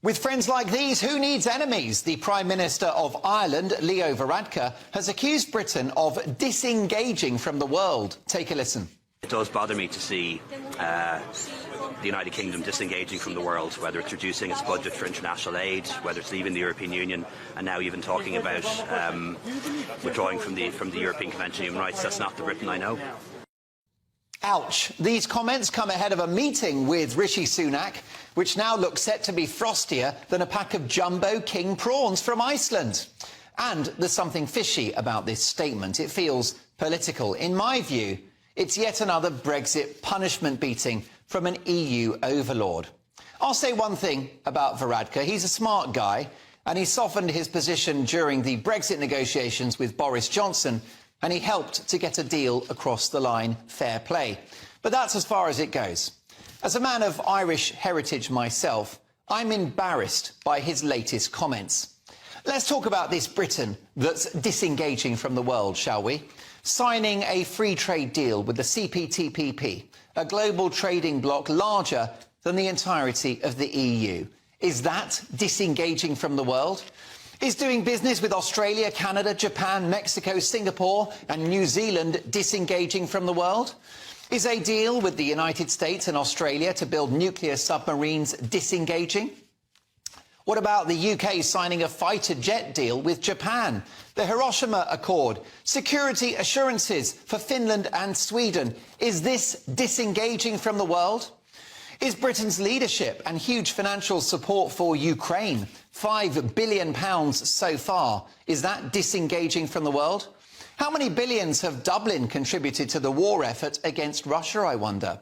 With friends like these, who needs enemies? The Prime Minister of Ireland, Leo Varadkar, has accused Britain of disengaging from the world. Take a listen. It does bother me to see the United Kingdom disengaging from the world, whether it's reducing its budget for international aid, whether it's leaving the European Union, and now even talking about withdrawing from the European Convention on Human Rights. That's not the Britain I know. Ouch. These comments come ahead of a meeting with Rishi Sunak, which now looks set to be frostier than a pack of jumbo king prawns from Iceland. And there's something fishy about this statement. It feels political. In my view, it's yet another Brexit punishment beating from an EU overlord. I'll say one thing about Varadkar. He's a smart guy, and he softened his position during the Brexit negotiations with Boris Johnson, and he helped to get a deal across the line. Fair play. But that's as far as it goes. As a man of Irish heritage myself, I'm embarrassed by his latest comments. Let's talk about this Britain that's disengaging from the world, shall we? Signing a free trade deal with the CPTPP, a global trading bloc larger than the entirety of the EU. Is that disengaging from the world? Is doing business with Australia, Canada, Japan, Mexico, Singapore and New Zealand disengaging from the world? Is a deal with the United States and Australia to build nuclear submarines disengaging? What about the UK signing a fighter jet deal with Japan? The Hiroshima Accord, security assurances for Finland and Sweden. Is this disengaging from the world? Is Britain's leadership and huge financial support for Ukraine, £5 billion so far, is that disengaging from the world? How many billions have Dublin contributed to the war effort against Russia, I wonder?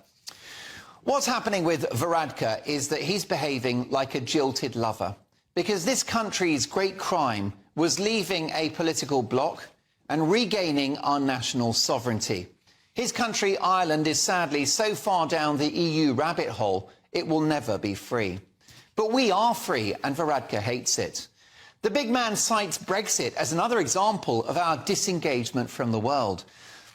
What's happening with Varadkar is that he's behaving like a jilted lover, because this country's great crime was leaving a political bloc and regaining our national sovereignty. His country, Ireland, is sadly so far down the EU rabbit hole, it will never be free. But we are free, and Varadkar hates it. The big man cites Brexit as another example of our disengagement from the world,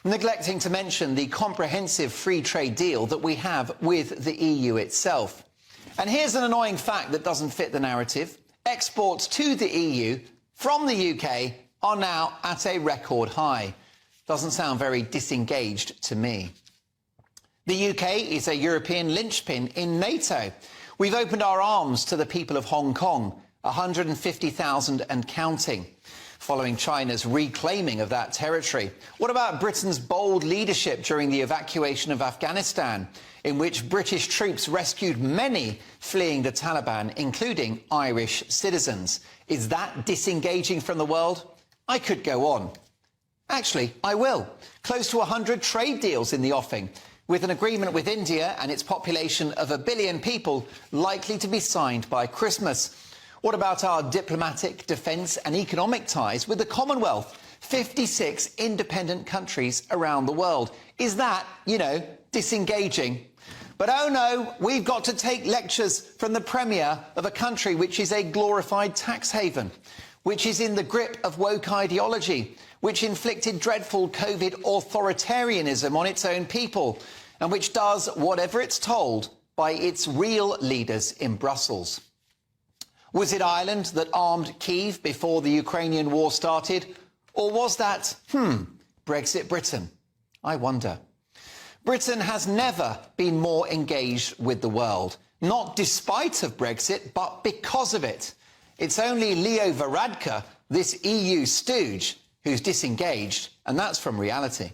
neglecting to mention the comprehensive free trade deal that we have with the EU itself. And here's an annoying fact that doesn't fit the narrative. Exports to the EU from the UK are now at a record high. Doesn't sound very disengaged to me. The UK is a European linchpin in NATO. We've opened our arms to the people of Hong Kong, 150,000 and counting, following China's reclaiming of that territory. What about Britain's bold leadership during the evacuation of Afghanistan, in which British troops rescued many fleeing the Taliban, including Irish citizens? Is that disengaging from the world? I could go on. Actually, I will. Close to 100 trade deals in the offing, with an agreement with India and its population of 1 billion people likely to be signed by Christmas. What about our diplomatic, defence and economic ties with the Commonwealth, 56 independent countries around the world? Is that, disengaging? But oh no, we've got to take lectures from the Premier of a country which is a glorified tax haven, which is in the grip of woke ideology, which inflicted dreadful COVID authoritarianism on its own people, and which does whatever it's told by its real leaders in Brussels. Was it Ireland that armed Kyiv before the Ukrainian war started? Or was that, Brexit Britain? I wonder. Britain has never been more engaged with the world, not despite of Brexit, but because of it. It's only Leo Varadkar, this EU stooge, who's disengaged, and that's from reality.